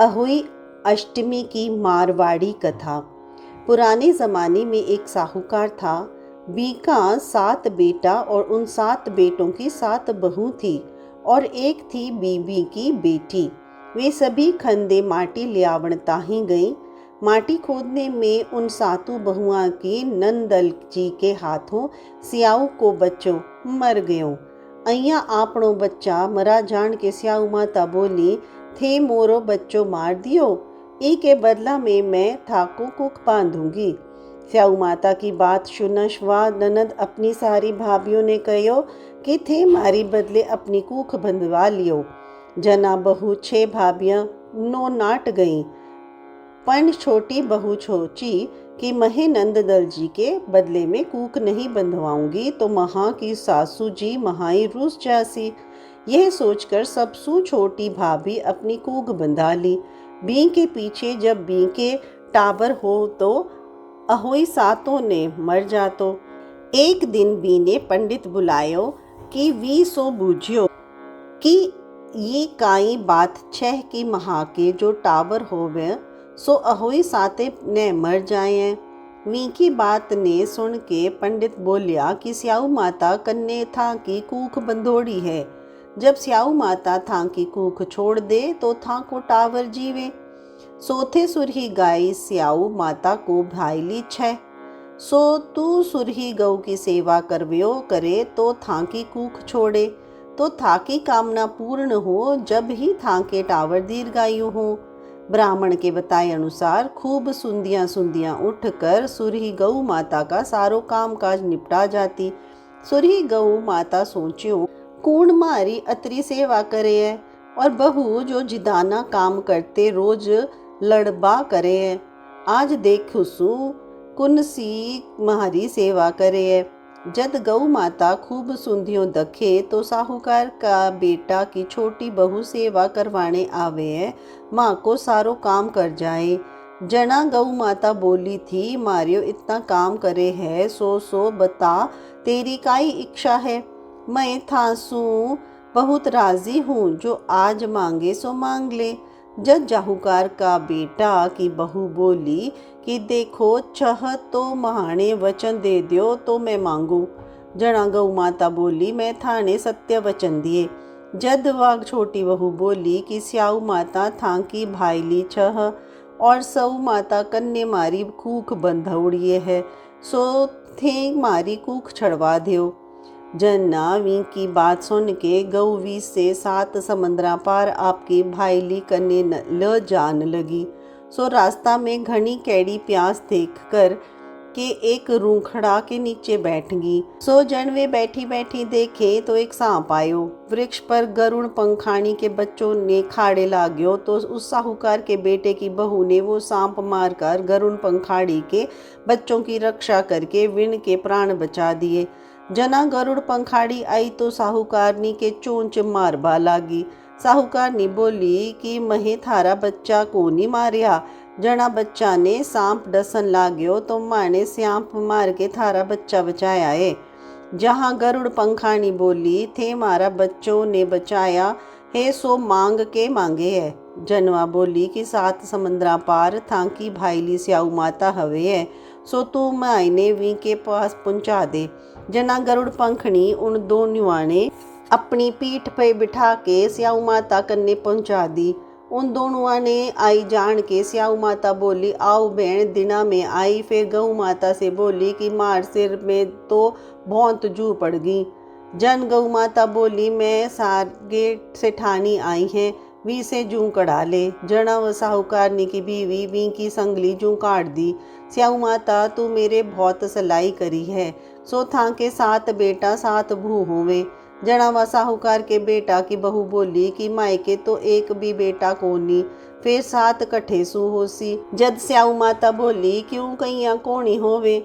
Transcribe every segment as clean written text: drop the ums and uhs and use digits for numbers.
अहोई अष्टमी की मारवाड़ी कथा। पुराने ज़माने में एक साहूकार था। बीका 7 बेटा और उन 7 बेटों की 7 बहू थी और एक थी बीबी की बेटी। वे सभी खंदे माटी लियावणता ही गईं। माटी खोदने में उन 7 बहुआं की नंदल जी के हाथों स्याऊ को बच्चों मर गयो। अइया आपणो बच्चा मरा जान के स्याऊ माता बोली, थे मोरो बच्चों मार दियो, ई के बदला में मैं थाको कुक बांधूंगी। स्याऊ माता की बात सुनश वा ननद अपनी सारी भाभीियों ने कहो कि थे मारी बदले अपनी कूख बंधवा लियो। जना बहू 6 भाभियां नो नाट गईं। पण छोटी बहू सोची कि महे नंददल जी के बदले में कूक नहीं बंधवाऊंगी तो महा की सासू जी महाई रूस जासी। यह सोचकर सबसू छोटी भाभी अपनी कूक बंधा ली। बी के पीछे जब बी के टाबर हो तो अहोई 7 ने मर जातो। एक दिन बी ने पंडित बुलायो कि वी सो बूझियो कि ये काई बात छह की महा के जो टावर होवे सो अहोई 7 ने मर जाए। वी की बात ने सुन के पंडित बोलिया कि स्याऊ माता कन्ने था की कूख बंधोड़ी है। जब स्याऊ माता था की कूख छोड़ दे तो था को टावर जीवे। सोथे सुरही गाय स्याऊ माता को भाईली 6। सो तू सुरही गौ की सेवा करव्यो करे तो था की कूख छोड़े तो था की कामना पूर्ण हो, जब ही था के टावर दीर्घायु हो। ब्राह्मण के बताए अनुसार खूब सुंदियां उठकर सुरही गौ माता का सारो काम काज निपटा जाती। सुरही गौ माता सोचियो कूण मारी अतरी सेवा करे है और बहू जो जिदाना काम करते रोज लड़बा करे है। आज देखो सु कुन सी मारी सेवा करे है। जद गौ माता खूब सुंधियों दखे तो साहूकार का बेटा की छोटी बहू सेवा करवाने आवे है, माँ को सारो काम कर जाए। जना गौ माता बोली थी, मारियो इतना काम करे है सो बता तेरी काई इच्छा है। मैं थासू बहुत राजी हूँ, जो आज मांगे सो मांग ले। जब जाहूकार का बेटा की बहू बोली कि देखो छह तो महाने वचन दे दियो तो मैं मांगू। जना गौ माता बोली मैं थाने सत्य वचन दिए। जद वाग छोटी बहू बोली कि स्याऊ माता था की भाईली 6 और सऊ माता कन्ने मारी कूख बंधौड़िए है, सो थे मारी कूख छड़वा दियो। जना वी की बात सुन के गौवी से 7 समंदरा पार आपकी भाईली कन्ने ल जान लगी। सो रास्ता में घनी कैड़ी प्यास देख कर के एक रूखड़ा के नीचे बैठ गई। सो जन वे बैठी बैठी देखे तो एक सांप आयो। वृक्ष पर गरुण पंखाणी के बच्चों ने खाड़े लाग्यो तो उस साहूकार के बेटे की बहू ने वो सांप मारकर गरुण पंखाड़ी के बच्चों की रक्षा करके विण के प्राण बचा दिए। जना गरुड़ पंखाड़ी आई तो साहूकारनी के चोंच मारबा लागी। साहूकारनी बोली कि महे थारा बच्चा को नहीं मारिया। जना बच्चा ने सांप डसन लाग्यो तो माने सांप मार के थारा बच्चा बचाया है। जहाँ गरुड़ पंखाणी बोली थे मारा बच्चों ने बचाया है सो मांग के मांगे है। जनवा बोली कि 7 समंदरा पार था की भाईली स्याऊ माता हवे है, सो तू मायने वी के पास पहुंचा दे। जना गरुड़ पंखनी उन दोनों ने अपनी पीठ पे बिठा के स्याऊ माता कन्ने पहुंचा दी। उन दोनों ने आई जान के स्याऊ माता बोली आओ बहन दिना में आई। फिर गऊ माता से बोली कि मार सिर में तो भौंत जू पड़ गई। जन गऊ माता बोली मैं सागे से ठानी आई हैं, वी से जू कढ़ा ले। जना व साहूकारनी की बीवी वी की संगली जू काट दी। स्याऊ माता तू मेरे बहुत सलाई करी है, सो था के 7 बेटा 7 भू होवे। जना व साहूकार के बेटा की बहू बोली कि मायके तो एक भी बेटा कोनी, फिर 7 कट्ठे सू होसी। जद स्याऊ माता बोली क्यों कहिया कोनी होवे।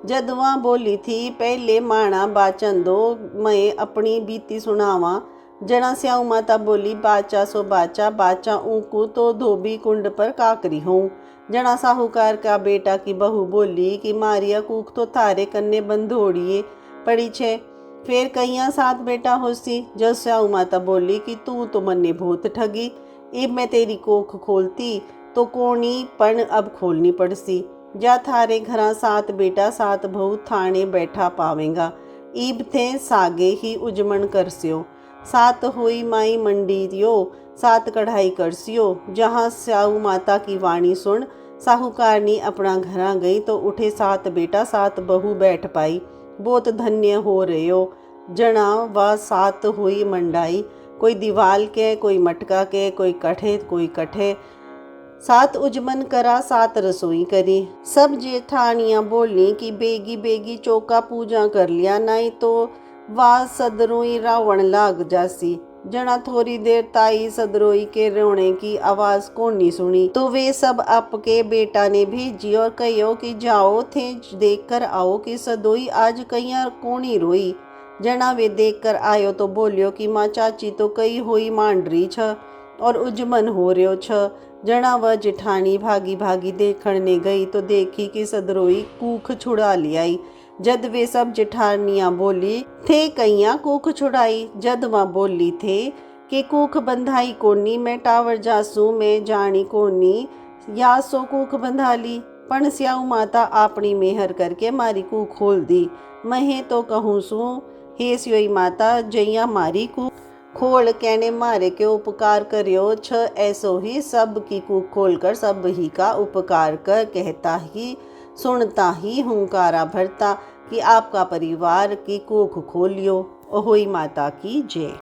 जद वहाँ बोली थी पहले माना बाचन दो, मैं अपनी बीती सुनावा। जना स्याऊ माता बोली बाचा सो बाचा, बाचा ऊकू तो धोबी कुंड पर काकरी हूँ। जना साहूकार का बेटा की बहू बोली कि मारिया कूक तो थारे कन्ने बंधोड़िए पड़ी छे। फिर कईया सात बेटा होसी। जब स्याऊ माता बोली कि तू तो मन्ने बहुत ठगी, इब मैं तेरी कोख खोलती तो कोनी पण अब खोलनी पड़सी। जा थारे घरा सात बेटा सात बहू थाने बैठा पावेंगा, ईब थे सागे ही उजमन करस्यो। सात हुई माई मंडीरियो, सात कढ़ाई करसियो। जहाँ स्याऊ माता की वाणी सुन साहूकारनी अपना घरा गई तो उठे सात बेटा सात बहू बैठ पाई। बहुत धन्य हो रहे हो। जना व सात हुई मंडाई, कोई दीवाल के, कोई मटका के, कोई कठे, कोई कठे। सात उजमन करा, सात रसोई करी। सब जेठानियां बोली कि बेगी बेगी चौका पूजा कर लिया, नहीं तो वाह सदरोई रावण लाग जासी। जना थोड़ी देर ताई सदरोई के रोने की आवाज कोनी सुनी तो वे सब आपके बेटा ने भेजी और कहो कि जाओ थे देख कर आओ कि सदोई आज कहीं कोनी रोई। जना वे देख कर आयो तो बोलियो कि माँ चाची तो कई हुई मांडरी छ और उजमन हो रहो छ। जना वह जेठानी भागी भागी देखने गई तो देखी कि सदरोई कूख छुड़ा लियाई। जद वे सब जेठानियां बोली थे कईया कूख छुड़ाई, जद वह बोली थे कि कूख बंधाई कोनी, मैं टावर जासू मैं जानी कोनी या सो कूख बंधा ली। पण स्याऊ माता अपनी मेहर करके मारी कूख खोल दी। महे तो कहूँ सू हे स्योई माता जैया मारी कूख खोल कहने मारे के उपकार करियो छ, ऐसो ही सब की कूख खोल कर सब ही का उपकार कर कहता ही सुनता ही हुंकारा भरता कि आपका परिवार की कूख खोलियो। ओहोई माता की जय।